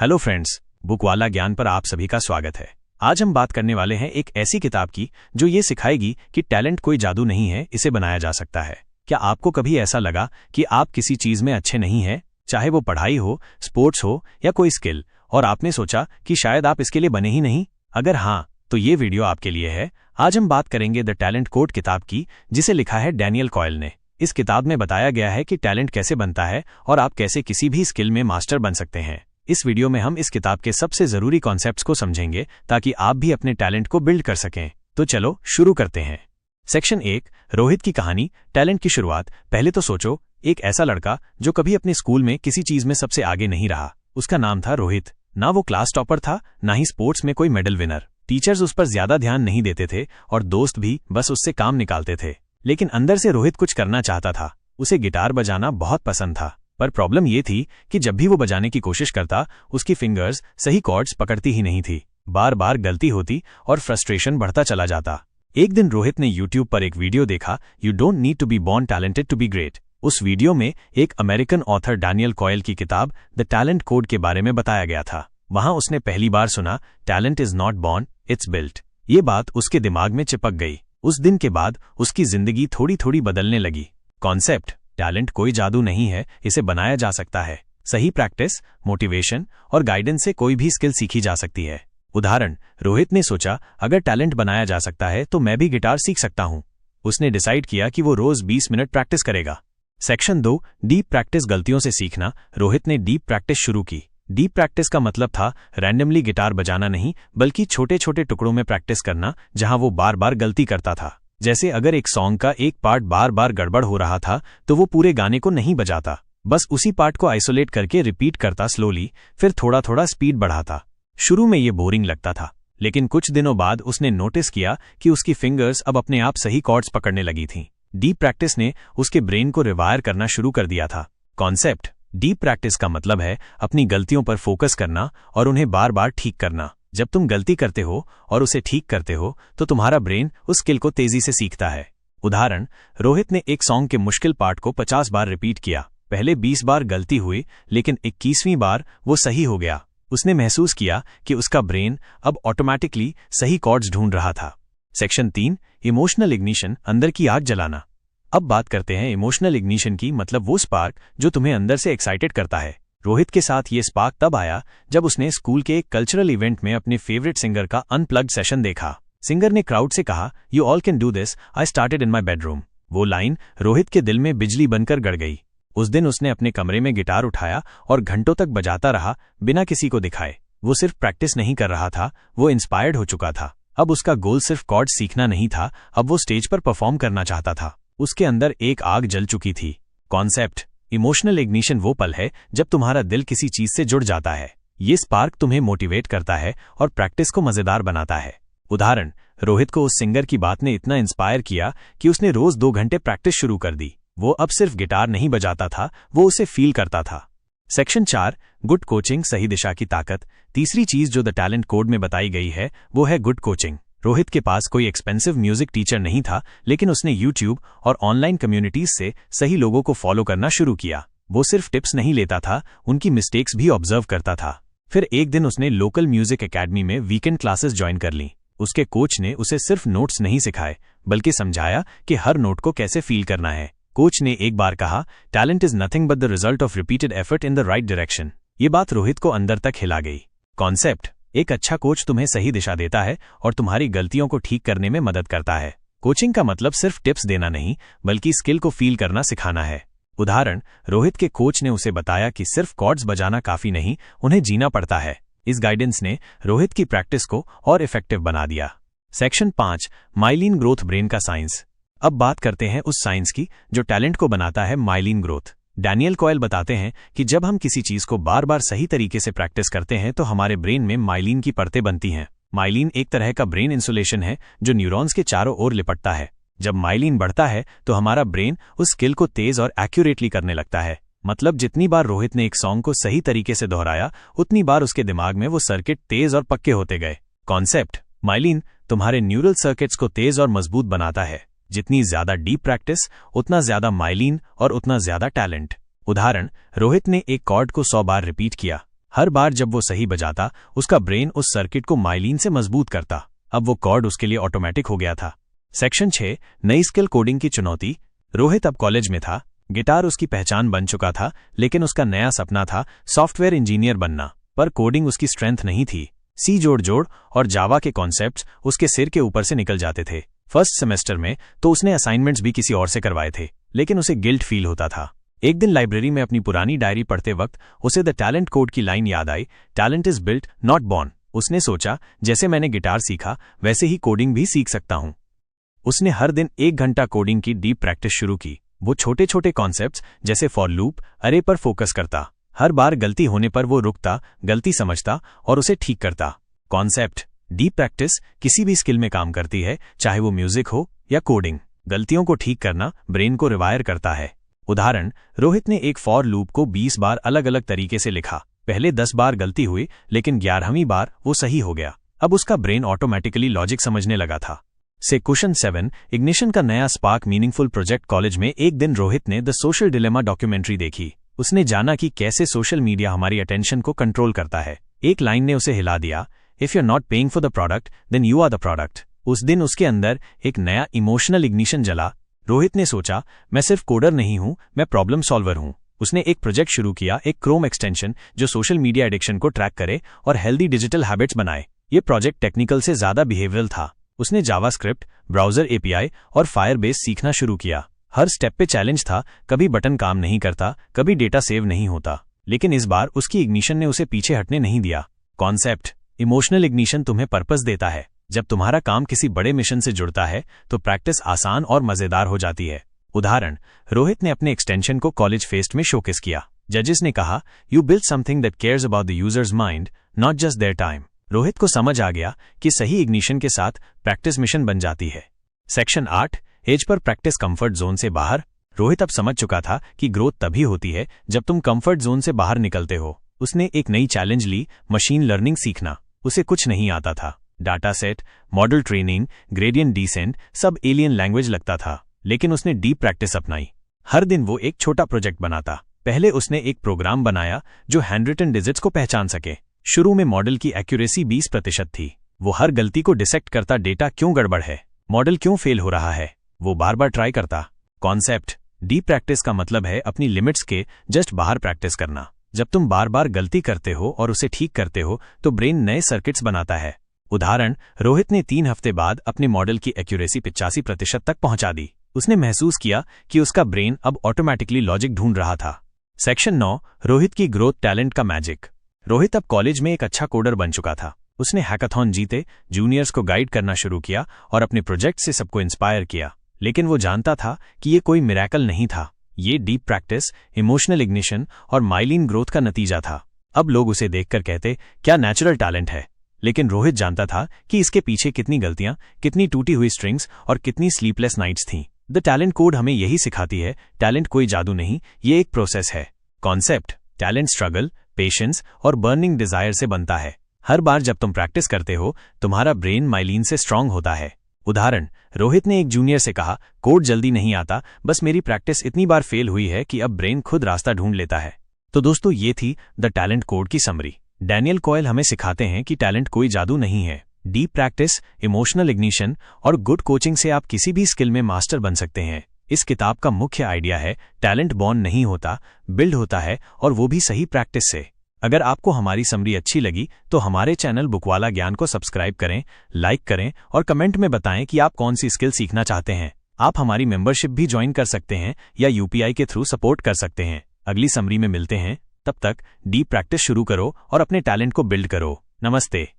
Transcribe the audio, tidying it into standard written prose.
Hello friends, book वाला ज्ञान पर आप सभी का स्वागत है। आज हम बात करने वाले हैं एक ऐसी किताब की जो ये सिखाएगी कि टैलेंट कोई जादू नहीं है, इसे बनाया जा सकता है। क्या आपको कभी ऐसा लगा कि आप किसी चीज में अच्छे नहीं हैं, चाहे वो पढ़ाई हो, स्पोर्ट्स हो या कोई स्किल, और आपने सोचा कि शायद आप इसके लिए बने ही नहीं? अगर हाँ, तो ये वीडियो आपके लिए है। आज हम बात करेंगे द टैलेंट कोड किताब की, जिसे लिखा है डैनियल कॉयल ने। इस किताब में बताया गया है कि टैलेंट कैसे बनता है और आप कैसे किसी भी स्किल में मास्टर बन सकते हैं। इस वीडियो में हम इस किताब के सबसे जरूरी कॉन्सेप्ट्स को समझेंगे ताकि आप भी अपने टैलेंट को बिल्ड कर सकें। तो चलो शुरू करते हैं। सेक्शन 1, रोहित की कहानी, टैलेंट की शुरुआत। पहले तो सोचो, एक ऐसा लड़का जो कभी अपने स्कूल में किसी चीज में सबसे आगे नहीं रहा। उसका नाम था रोहित। ना वो क्लास टॉपर था, ना ही स्पोर्ट्स में कोई मेडल विनर। टीचर्स उस पर ज्यादा ध्यान नहीं देते थे और दोस्त भी बस उससे काम निकालते थे। लेकिन अंदर से रोहित कुछ करना चाहता था। उसे गिटार बजाना बहुत पसंद था, पर प्रॉब्लम ये थी कि जब भी वो बजाने की कोशिश करता, उसकी फिंगर्स सही कॉर्ड्स पकड़ती ही नहीं थी। बार बार गलती होती और फ्रस्ट्रेशन बढ़ता चला जाता। एक दिन रोहित ने यूट्यूब पर एक वीडियो देखा, you don't need to be born talented to be great. उस वीडियो में एक अमेरिकन ऑथर डैनियल कॉयल की किताब द टैलेंट कोड के बारे में बताया गया था। वहां उसने पहली बार सुना, talent is not born, it's built. ये बात उसके दिमाग में चिपक गई। उस दिन के बाद उसकी जिंदगी थोड़ी थोड़ी बदलने लगी। कॉन्सेप्ट, टैलेंट कोई जादू नहीं है, इसे बनाया जा सकता है। सही प्रैक्टिस, मोटिवेशन और गाइडेंस से कोई भी स्किल सीखी जा सकती है। उदाहरण, रोहित ने सोचा, अगर टैलेंट बनाया जा सकता है तो मैं भी गिटार सीख सकता हूं। उसने डिसाइड किया कि वो रोज 20 मिनट प्रैक्टिस करेगा। सेक्शन 2, डीप प्रैक्टिस, गलतियों से सीखना। रोहित ने डीप प्रैक्टिस शुरू की। डीप प्रैक्टिस का मतलब था रैंडमली गिटार बजाना नहीं, बल्कि छोटे छोटे टुकड़ों में प्रैक्टिस करना जहां वो बार बार गलती करता था। जैसे अगर एक सॉन्ग का एक पार्ट बार बार गड़बड़ हो रहा था तो वो पूरे गाने को नहीं बजाता, बस उसी पार्ट को आइसोलेट करके रिपीट करता स्लोली, फिर थोड़ा थोड़ा स्पीड बढ़ाता। शुरू में ये बोरिंग लगता था, लेकिन कुछ दिनों बाद उसने नोटिस किया कि उसकी फिंगर्स अब अपने आप सही कॉर्ड्स पकड़ने लगी थीं। डीप प्रैक्टिस ने उसके ब्रेन को रिवायर करना शुरू कर दिया था। कॉन्सेप्ट, डीप प्रैक्टिस का मतलब है अपनी गलतियों पर फोकस करना और उन्हें बार बार ठीक करना। जब तुम गलती करते हो और उसे ठीक करते हो तो तुम्हारा ब्रेन उस स्किल को तेजी से सीखता है। उदाहरण, रोहित ने एक सॉन्ग के मुश्किल पार्ट को 50 बार रिपीट किया। पहले 20 बार गलती हुई, लेकिन 21वीं बार वो सही हो गया। उसने महसूस किया कि उसका ब्रेन अब ऑटोमैटिकली सही कॉर्ड्स ढूंढ रहा था। सेक्शन 3, इमोशनल इग्निशन, अंदर की आग जलाना। अब बात करते हैं इमोशनल इग्निशन की, मतलब वो स्पार्क जो तुम्हें अंदर से एक्साइटेड करता है। रोहित के साथ ये स्पार्क तब आया जब उसने स्कूल के एक कल्चरल इवेंट में अपने फेवरेट सिंगर का अनप्लग्ड सेशन देखा। सिंगर ने क्राउड से कहा, you all can do this, I started in my bedroom. वो लाइन रोहित के दिल में बिजली बनकर गड़ गई। उस दिन उसने अपने कमरे में गिटार उठाया और घंटों तक बजाता रहा, बिना किसी को दिखाए। वो सिर्फ प्रैक्टिस नहीं कर रहा था, वो इंस्पायर्ड हो चुका था। अब उसका गोल सिर्फ कॉर्ड सीखना नहीं था, अब वो स्टेज पर परफॉर्म करना चाहता था। उसके अंदर एक आग जल चुकी थी। कॉन्सेप्ट, इमोशनल इग्निशन वो पल है जब तुम्हारा दिल किसी चीज से जुड़ जाता है। ये स्पार्क तुम्हें मोटिवेट करता है और प्रैक्टिस को मजेदार बनाता है। उदाहरण, रोहित को उस सिंगर की बात ने इतना इंस्पायर किया कि उसने रोज 2 घंटे प्रैक्टिस शुरू कर दी। वो अब सिर्फ गिटार नहीं बजाता था, वो उसे फील करता था। सेक्शन 4, गुड कोचिंग, सही दिशा की ताकत। तीसरी चीज जो द टैलेंट कोड में बताई गई है वो है गुड कोचिंग। रोहित के पास कोई एक्सपेंसिव म्यूजिक टीचर नहीं था, लेकिन उसने यूट्यूब और ऑनलाइन कम्युनिटीज से सही लोगों को फॉलो करना शुरू किया। वो सिर्फ टिप्स नहीं लेता था, उनकी मिस्टेक्स भी ऑब्जर्व करता था। फिर एक दिन उसने लोकल म्यूजिक एकेडमी में वीकेंड क्लासेस ज्वाइन कर ली। उसके कोच ने उसे सिर्फ नोट्स नहीं सिखाए, बल्कि समझाया कि हर नोट को कैसे फील करना है। कोच ने एक बार कहा, talent is nothing but the result of repeated effort in the right direction. ये बात रोहित को अंदर तक हिला गई। कॉन्सेप्ट, एक अच्छा कोच तुम्हें सही दिशा देता है और तुम्हारी गलतियों को ठीक करने में मदद करता है। कोचिंग का मतलब सिर्फ टिप्स देना नहीं, बल्कि स्किल को फील करना सिखाना है। उदाहरण, रोहित के कोच ने उसे बताया कि सिर्फ कॉर्ड्स बजाना काफी नहीं, उन्हें जीना पड़ता है। इस गाइडेंस ने रोहित की प्रैक्टिस को और इफेक्टिव बना दिया। सेक्शन 5, माइलिन ग्रोथ, ब्रेन का साइंस। अब बात करते हैं उस साइंस की जो टैलेंट को बनाता है, माइलिन ग्रोथ। डैनियल कॉयल बताते हैं कि जब हम किसी चीज को बार बार सही तरीके से प्रैक्टिस करते हैं तो हमारे ब्रेन में माइलिन की परतें बनती हैं। माइलिन एक तरह का ब्रेन इंसुलेशन है जो न्यूरॉन्स के चारों ओर लिपटता है। जब माइलिन बढ़ता है तो हमारा ब्रेन उस स्किल को तेज और एक्यूरेटली करने लगता है। मतलब जितनी बार रोहित ने एक सॉन्ग को सही तरीके से दोहराया, उतनी बार उसके दिमाग में वो सर्किट तेज और पक्के होते गए। कॉन्सेप्ट, माइलिन तुम्हारे न्यूरल सर्किट्स को तेज और मजबूत बनाता है। जितनी ज्यादा डीप प्रैक्टिस, उतना ज्यादा माइलिन और उतना ज्यादा टैलेंट। उदाहरण, रोहित ने एक कॉर्ड को 100 बार रिपीट किया। हर बार जब वो सही बजाता, उसका ब्रेन उस सर्किट को माइलिन से मजबूत करता। अब वो कॉर्ड उसके लिए ऑटोमेटिक हो गया था। सेक्शन 6, नई स्किल कोडिंग की चुनौती। रोहित अब कॉलेज में था। गिटार उसकी पहचान बन चुका था, लेकिन उसका नया सपना था सॉफ्टवेयर इंजीनियर बनना। पर कोडिंग उसकी स्ट्रेंथ नहीं थी। सी जोड़ और जावा के कॉन्सेप्ट्स उसके सिर के ऊपर से निकल जाते थे। फर्स्ट सेमेस्टर में तो उसने असाइनमेंट्स भी किसी और से करवाए थे, लेकिन उसे गिल्ट फील होता था। एक दिन लाइब्रेरी में अपनी पुरानी डायरी पढ़ते वक्त उसे द टैलेंट कोड की लाइन याद आई, talent is built not born. उसने सोचा, जैसे मैंने गिटार सीखा वैसे ही कोडिंग भी सीख सकता हूं। उसने हर दिन 1 घंटा कोडिंग की डीप प्रैक्टिस शुरू की। वो छोटे छोटे कॉन्सेप्ट्स जैसे फॉर लूप, अरे पर फोकस करता। हर बार गलती होने पर वो रुकता, गलती समझता और उसे ठीक करता। कॉन्सेप्ट, डीप प्रैक्टिस किसी भी स्किल में काम करती है, चाहे वो म्यूजिक हो या कोडिंग। गलतियों को ठीक करना ब्रेन को रिवायर करता है। उदाहरण, रोहित ने एक फॉर लूप को 20 बार अलग अलग तरीके से लिखा। पहले 10 बार गलती हुई, लेकिन 11वीं बार वो सही हो गया। अब उसका ब्रेन ऑटोमेटिकली लॉजिक समझने लगा था। से क्वेश्चन 7, इग्निशन का नया स्पार्क मीनिंगफुल प्रोजेक्ट। कॉलेज में एक दिन रोहित ने द सोशल डिलेमा डॉक्यूमेंट्री देखी। उसने जाना कि कैसे सोशल मीडिया हमारी अटेंशन को कंट्रोल करता है। एक लाइन ने उसे हिला दिया, if you are not paying for the product then you are the product. उस दिन उसके अंदर एक नया इमोशनल इग्निशन जला। रोहित ने सोचा, मैं सिर्फ कोडर नहीं हूं, मैं प्रॉब्लम सॉल्वर हूं। उसने एक प्रोजेक्ट शुरू किया, एक क्रोम एक्सटेंशन जो सोशल मीडिया एडिक्शन को ट्रैक करे और हेल्दी डिजिटल हैबिट्स बनाए। ये प्रोजेक्ट टेक्निकल से ज्यादा बिहेवियरल था। उसने जावास्क्रिप्ट, ब्राउजर एपीआई और फायरबेस सीखना शुरू किया। हर स्टेप पे चैलेंज था, कभी बटन काम नहीं करता, कभी डेटा सेव नहीं होता। लेकिन इस बार उसकी इग्निशन ने उसे पीछे हटने नहीं दिया। कॉन्सेप्ट, इमोशनल इग्निशन तुम्हें पर्पस देता है। जब तुम्हारा काम किसी बड़े मिशन से जुड़ता है तो प्रैक्टिस आसान और मजेदार हो जाती है। उदाहरण, रोहित ने अपने एक्सटेंशन को कॉलेज फेस्ट में शोकेस किया। जजेस ने कहा, you build something that cares about the users mind, not just their time. Rohit को समझ आ गया कि सही इग्निशन के साथ प्रैक्टिस मिशन बन जाती है। सेक्शन 8, एज पर प्रैक्टिस कंफर्ट जोन से बाहर। रोहित अब समझ चुका था कि ग्रोथ तभी होती है जब तुम कंफर्ट जोन से बाहर निकलते हो। उसने एक नई चैलेंज ली, मशीन लर्निंग सीखना। उसे कुछ नहीं आता था। Data set, model training, gradient descent सब एलियन लैंग्वेज लगता था। लेकिन उसने डीप प्रैक्टिस अपनाई। हर दिन वो एक छोटा प्रोजेक्ट बनाता। पहले उसने एक प्रोग्राम बनाया जो हैंडरिटन डिजिट्स को पहचान सके। शुरू में मॉडल की एक्यूरेसी 20% थी। वो हर गलती को डिसेक्ट करता, डेटा क्यों गड़बड़ है, मॉडल क्यों फेल हो रहा है, वो बार बार ट्राई करता। कॉन्सेप्ट, डीप प्रैक्टिस का मतलब है अपनी लिमिट्स के जस्ट बाहर प्रैक्टिस करना। जब तुम बार बार गलती करते हो और उसे ठीक करते हो तो ब्रेन नए सर्किट्स बनाता है। उदाहरण, रोहित ने 3 हफ्ते बाद अपने मॉडल की एक्यूरेसी 85% तक पहुंचा दी। उसने महसूस किया कि उसका ब्रेन अब ऑटोमेटिकली लॉजिक ढूंढ रहा था। सेक्शन 9, रोहित की ग्रोथ टैलेंट का मैजिक। रोहित अब कॉलेज में एक अच्छा कोडर बन चुका था। उसने हैकाथॉन जीते, जूनियर्स को गाइड करना शुरू किया और अपने प्रोजेक्ट से सबको इंस्पायर किया। लेकिन वो जानता था कि ये कोई मिरेकल नहीं था। ये डीप प्रैक्टिस, इमोशनल इग्निशन और माइलिन ग्रोथ का नतीजा था। अब लोग उसे देखकर कहते, क्या नेचुरल टैलेंट है। लेकिन रोहित जानता था कि इसके पीछे कितनी गलतियां, कितनी टूटी हुई स्ट्रिंग्स और कितनी स्लीपलेस नाइट्स थीं। द टैलेंट कोड हमें यही सिखाती है, टैलेंट कोई जादू नहीं, ये एक प्रोसेस है। कॉन्सेप्ट, टैलेंट स्ट्रगल, पेशेंस और बर्निंग डिजायर से बनता है। हर बार जब तुम प्रैक्टिस करते हो, तुम्हारा ब्रेन माइलिन से स्ट्रांग होता है। उदाहरण, रोहित ने एक जूनियर से कहा, कोड जल्दी नहीं आता, बस मेरी प्रैक्टिस इतनी बार फेल हुई है कि अब ब्रेन खुद रास्ता ढूंढ लेता है। तो दोस्तों, ये थी द टैलेंट कोड की समरी। डैनियल कॉयल हमें सिखाते हैं कि टैलेंट कोई जादू नहीं है। डीप प्रैक्टिस, इमोशनल इग्निशन और गुड कोचिंग से आप किसी भी स्किल में मास्टर बन सकते हैं। इस किताब का मुख्य आइडिया है, टैलेंट बॉर्न नहीं होता, बिल्ड होता है, और वो भी सही प्रैक्टिस से। अगर आपको हमारी समरी अच्छी लगी तो हमारे चैनल बुकवाला ज्ञान को सब्सक्राइब करें, लाइक करें और कमेंट में बताएं कि आप कौन सी स्किल सीखना चाहते हैं। आप हमारी मेंबरशिप भी ज्वाइन कर सकते हैं या यूपीआई के थ्रू सपोर्ट कर सकते हैं। अगली समरी में मिलते हैं। तब तक डीप प्रैक्टिस शुरू करो और अपने टैलेंट को बिल्ड करो। नमस्ते।